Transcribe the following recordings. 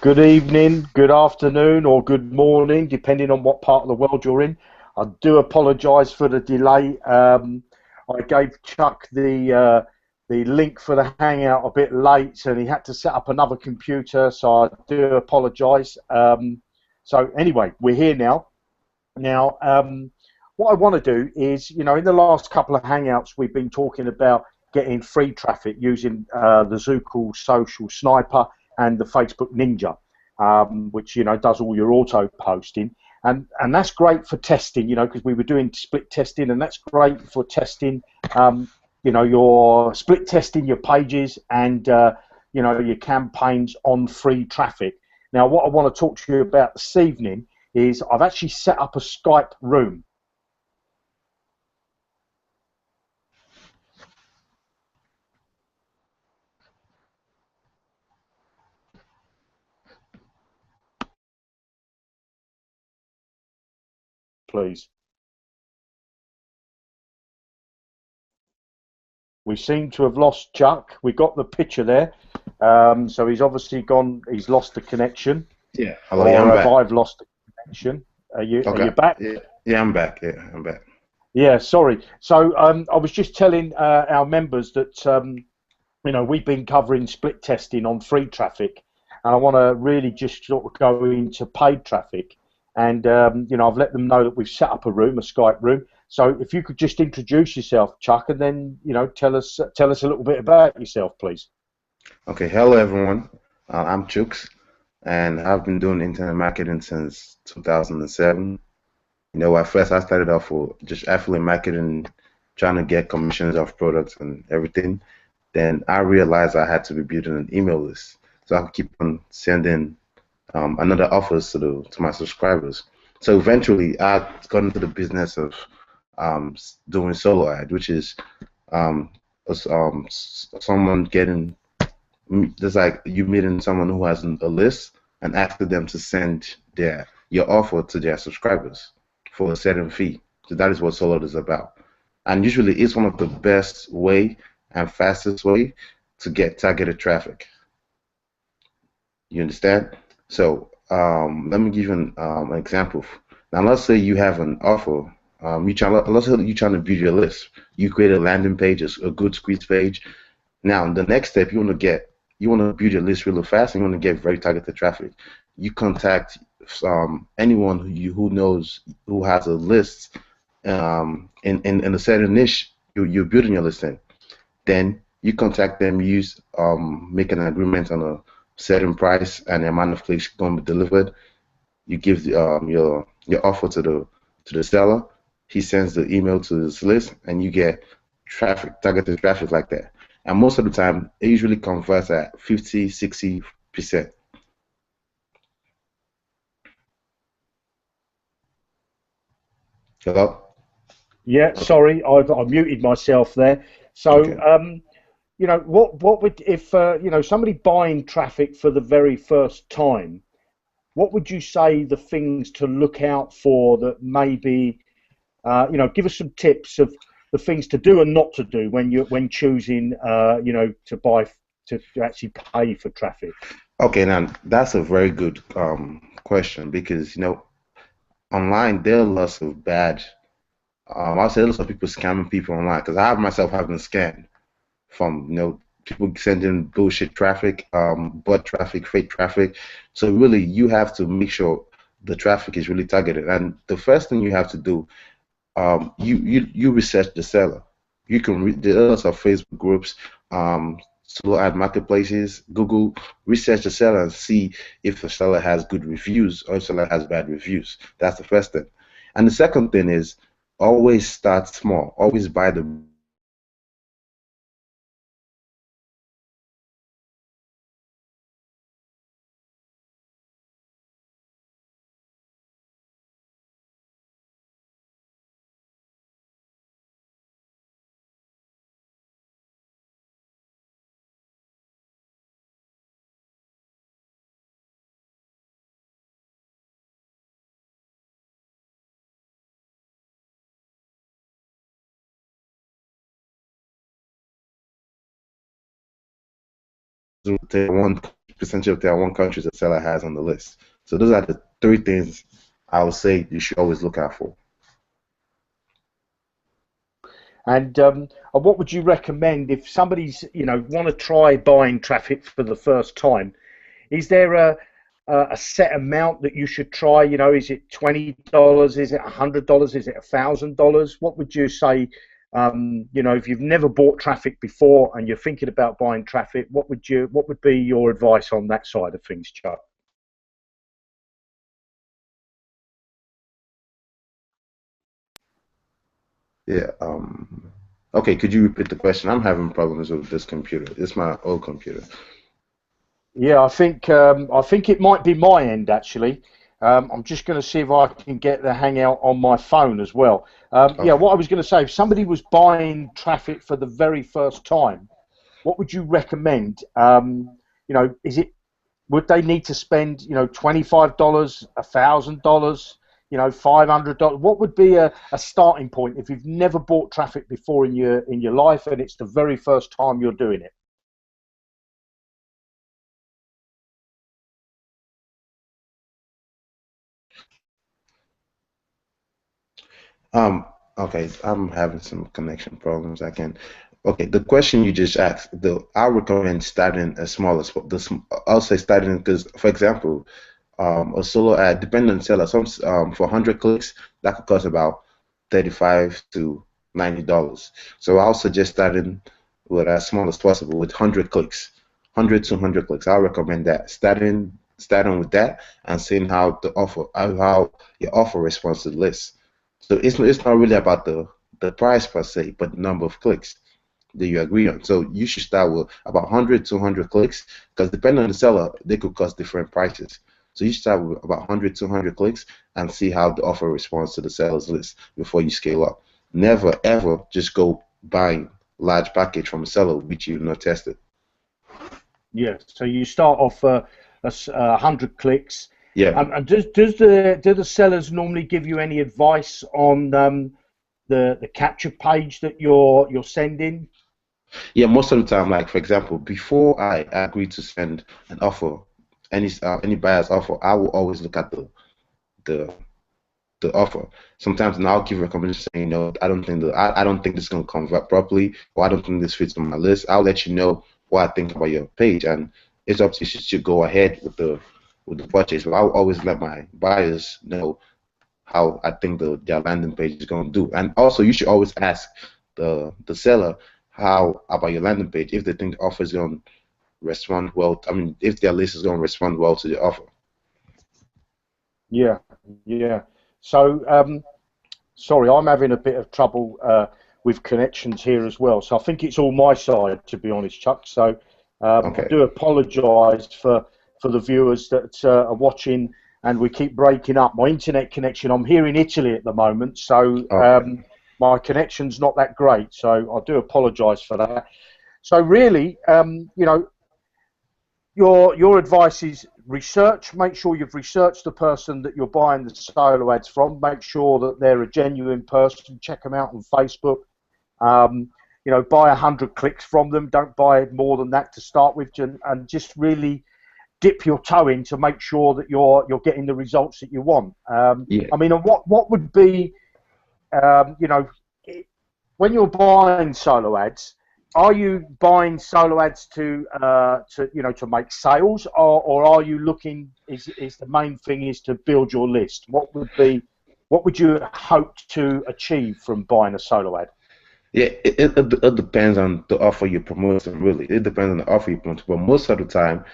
Good evening, good afternoon, or good morning, depending on what part of the world you're in. I do apologise for the delay. I gave Chuck the link for the Hangout a bit late, and he had to set up another computer, so I do apologise. So anyway, we're here now. Now, what I want to do is, in the last couple of Hangouts, we've been talking about getting free traffic using the Zukul Social Sniper and the Facebook Ninja, which does all your auto posting, and that's great for testing, because we were doing split testing, and that's great for testing, your split testing your pages and your campaigns on free traffic. Now, what I want to talk to you about this evening is I've actually set up a Skype room. Please. We seem to have lost Chuck. We got the picture there. So he's obviously gone, he's lost the connection. Yeah. Hello. Yeah, Or I'm have back. I lost the connection? Are you Okay. back? Yeah. Yeah, I'm back. Yeah, I'm back. Yeah, sorry. So I was just telling our members that we've been covering split testing on free traffic, and I want to really just sort of go into paid traffic. And I've let them know that we've set up a room, a Skype room. So if you could just introduce yourself, Chuck, and then tell us a little bit about yourself, please. Okay. Hello, everyone. I'm Chooks, and I've been doing internet marketing since 2007. At first I started off with just affiliate marketing, trying to get commissions off products and everything. Then I realized I had to be building an email list, so I could keep on sending another offers to my subscribers. So eventually, I got into the business of doing solo ad, which is um, someone getting just like you meeting someone who has a list and asking them to send your offer to their subscribers for a certain fee. So that is what solo is about. And usually, it's one of the best way and fastest way to get targeted traffic. You understand? So let me give you an example. Now, let's say you have an offer. Let's say you're trying to build your list. You create a landing page, a good squeeze page. Now, the next step, you want to build your list really fast, and you want to get very targeted traffic. You contact anyone who knows who has a list in a certain niche you're building your list in. Then you contact them, make an agreement on a certain price and the amount of clicks going to be delivered. You give your offer to the seller. He sends the email to his list, and you get targeted traffic like that. And most of the time, it usually converts at 50, 60%. Hello? Yeah, Okay. sorry, I muted myself there. So, Okay. what would if somebody buying traffic for the very first time? What would you say the things to look out for that maybe give us some tips of the things to do and not to do when choosing to buy to actually pay for traffic. Okay, now that's a very good question because online there are lots of bad. I'll say lots of people scamming people online because I have myself having scammed from people sending bullshit traffic, bot traffic, fake traffic. So really, you have to make sure the traffic is really targeted. And the first thing you have to do, you research the seller. You can read the lots of Facebook groups, solo ad marketplaces, Google, research the seller and see if the seller has good reviews or if the seller has bad reviews. That's the first thing. And the second thing is always start small. Always buy the one percentage of that one country the seller has on the list. So those are the three things I would say you should always look out for. And what would you recommend if somebody's, want to try buying traffic for the first time? Is there a set amount that you should try? Is it $20? Is it $100? Is it $1,000? What would you say? If you've never bought traffic before and you're thinking about buying traffic, what would be your advice on that side of things, Chuck? Yeah. Okay, could you repeat the question? I'm having problems with this computer. It's my old computer. Yeah, I think it might be my end actually. I'm just going to see if I can get the Hangout on my phone as well. Yeah, Okay. what I was going to say, if somebody was buying traffic for the very first time, what would you recommend? Is it would they need to spend $25, $1,000, $500? What would be a starting point if you've never bought traffic before in your life and it's the very first time you're doing it? Um, okay, I'm having some connection problems. Okay, the question you just asked, I recommend starting as small as I'll say starting because, for example, a solo ad, depending on the seller, for 100 clicks, that could cost about 35 to $90. So I'll suggest starting with as small as possible with 100 clicks, 100 to 100 clicks. I'll recommend that starting with that and seeing how your offer responds to the list. So it's not really about the price per se, but the number of clicks that you agree on. So you should start with about 100 to 100 clicks because depending on the seller, they could cost different prices. So you start with about 100 to 100 clicks and see how the offer responds to the seller's list before you scale up. Never ever just go buying large package from a seller which you've not tested. Yeah, so you start off 100 clicks, Yeah, and do the sellers normally give you any advice on the capture page that you're sending? yeah. Most of the time, like for example, before I agree to send an offer, any buyer's offer, I will always look at the the offer. Sometimes and I'll give recommendations saying, I don't think this is gonna convert properly, or I don't think this fits on my list. I'll let you know what I think about your page, and it's up to you to go ahead with the purchase. But I'll always let my buyers know how I think their landing page is gonna do. And also, you should always ask the seller how about your landing page if they think the offer is gonna respond well. I mean, if their list is gonna respond well to the offer. Yeah, yeah. So, sorry, I'm having a bit of trouble with connections here as well. So I think it's all my side, to be honest, Chuck. So I Okay. do apologise for the viewers that are watching, and we keep breaking up. My internet connection, I'm here in Italy at the moment, so Okay. my connection's not that great. So I do apologise for that. So really, your advice is research. Make sure you've researched the person that you're buying the solo ads from. Make sure that they're a genuine person. Check them out on Facebook. Buy 100 clicks from them. Don't buy more than that to start with, and just really dip your toe in to make sure that you're getting the results that you want. Yeah. I mean, and what would be, um, you know, when you're buying solo ads, are you buying solo ads to make sales, or are you looking? Is the main thing is to build your list? What would you hope to achieve from buying a solo ad? Yeah, it depends on the offer you're promoting, really. It depends on the offer you promote. But most of the time,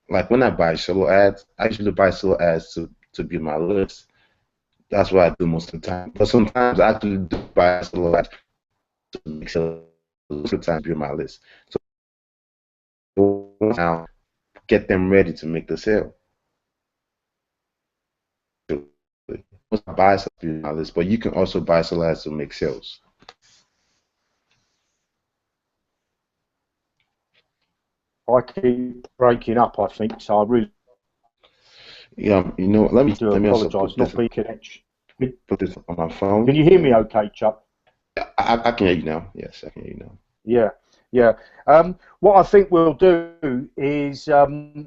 like when I buy solo ads, I usually buy solo ads to build my list. That's what I do most of the time. But sometimes I actually do buy solo ads to make sales. Most of the time, build my list. So now, get them ready to make the sale. Most buy solo to build my list, but you can also buy solo ads to make sales. I keep breaking up, I think, so I really Yeah, do let me also apologise. Not being connection. put this on my Can phone. you hear me okay, Chuck? I can hear you now. Yes, I can hear you now. Yeah. Yeah. What I think we'll do is,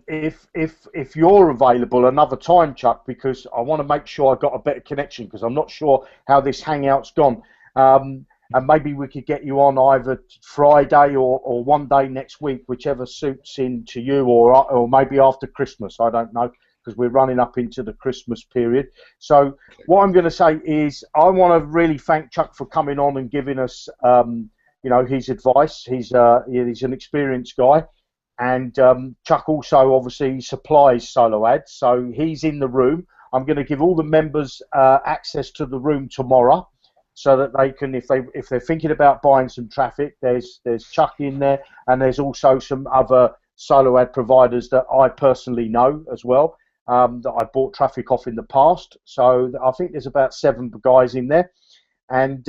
if you're available another time, Chuck, because I want to make sure I got a better connection because I'm not sure how this hangout's gone. And maybe we could get you on either Friday or one day next week, whichever suits in to you, or maybe after Christmas. I don't know because we're running up into the Christmas period. So what I'm going to say is I want to really thank Chuck for coming on and giving us. His advice. He's an experienced guy, and Chuck also obviously supplies solo ads, so he's in the room. I'm going to give all the members access to the room tomorrow, so that they can, if they're thinking about buying some traffic, there's Chuck in there, and there's also some other solo ad providers that I personally know as well, that I bought traffic off in the past. So I think there's about 7 guys in there. And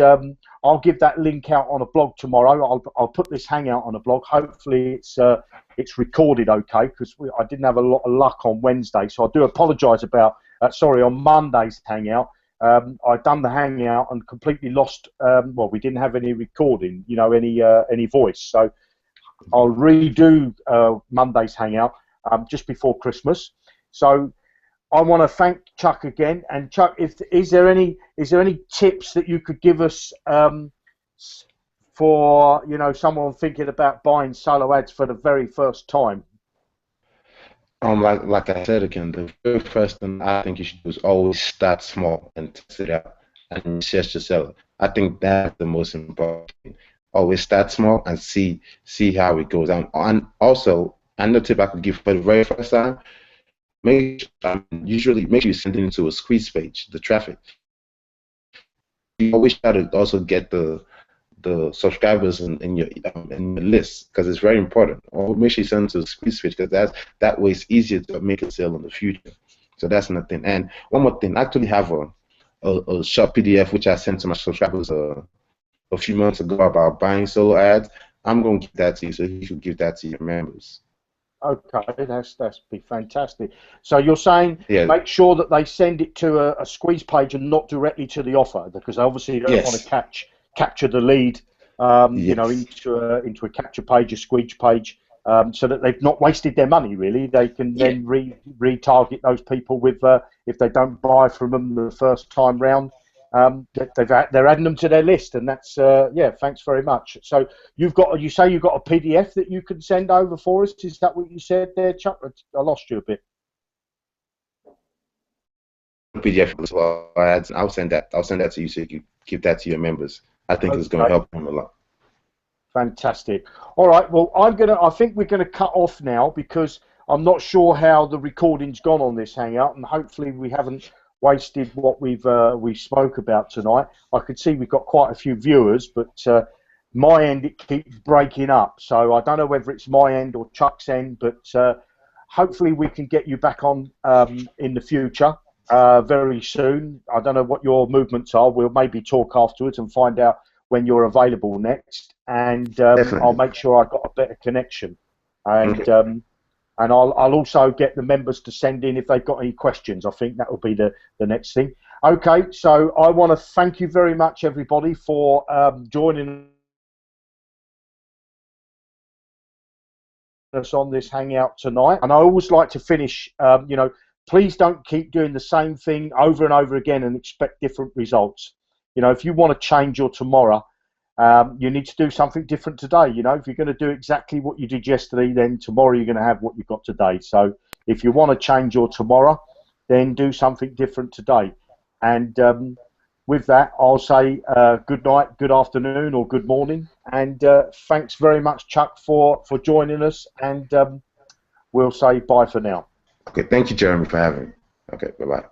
I'll give that link out on a blog tomorrow. I'll put this hangout on a blog. Hopefully it's recorded okay, because I didn't have a lot of luck on Wednesday, so I do apologise about. Sorry, on Monday's hangout, I'd done the hangout and completely lost. Well, we didn't have any recording, any voice. So I'll redo Monday's hangout just before Christmas. So I want to thank Chuck again. And Chuck, is there any tips that you could give us for someone thinking about buying solo ads for the very first time? Like I said again, the very first thing I think you should do is always start small and test it out and research your seller. I think that's the most important thing. Always start small and see how it goes. And also, another tip I could give for the very first time. Usually make sure you send it into a squeeze page, the traffic. You always try to also get the subscribers in your list because it's very important. Or make sure you send it to a squeeze page because that way it's easier to make a sale in the future. So that's another thing. And one more thing, I actually have a short PDF which I sent to my subscribers a few months ago about buying solo ads. I'm going to give that to you so you should give that to your members. Okay, that's be fantastic. So you're saying make sure that they send it to a squeeze page and not directly to the offer, because obviously you don't want to capture the lead, into a capture page, a squeeze page, so that they've not wasted their money. Really, they can then retarget those people with if they don't buy from them the first time round. They're adding them to their list, and that's thanks very much. So you say you've got a PDF that you can send over for us. Is that what you said there, Chuck? I lost you a bit. PDF as well. I'll send that to you so you can keep that to your members. I think it's going to help them a lot. Fantastic. All right. Well, I think we're gonna cut off now because I'm not sure how the recording's gone on this hangout, and hopefully we haven't wasted what we spoke about tonight. I could see we've got quite a few viewers, but my end it keeps breaking up, so I don't know whether it's my end or Chuck's end, but hopefully we can get you back on in the future very soon. I don't know what your movements are. We'll maybe talk afterwards and find out when you're available next, and I'll make sure I've got a better connection, and and I'll also get the members to send in if they've got any questions. I think that will be the next thing. Okay, so I want to thank you very much, everybody, for joining us on this hangout tonight. And I always like to finish, please don't keep doing the same thing over and over again and expect different results. If you want to change your tomorrow, you need to do something different today. If you're going to do exactly what you did yesterday, then tomorrow you're going to have what you've got today. So if you want to change your tomorrow, then do something different today. And with that, I'll say good night, good afternoon, or good morning. And thanks very much, Chuck, for joining us. And we'll say bye for now. Okay, thank you, Jeremy, for having me. Okay, bye-bye.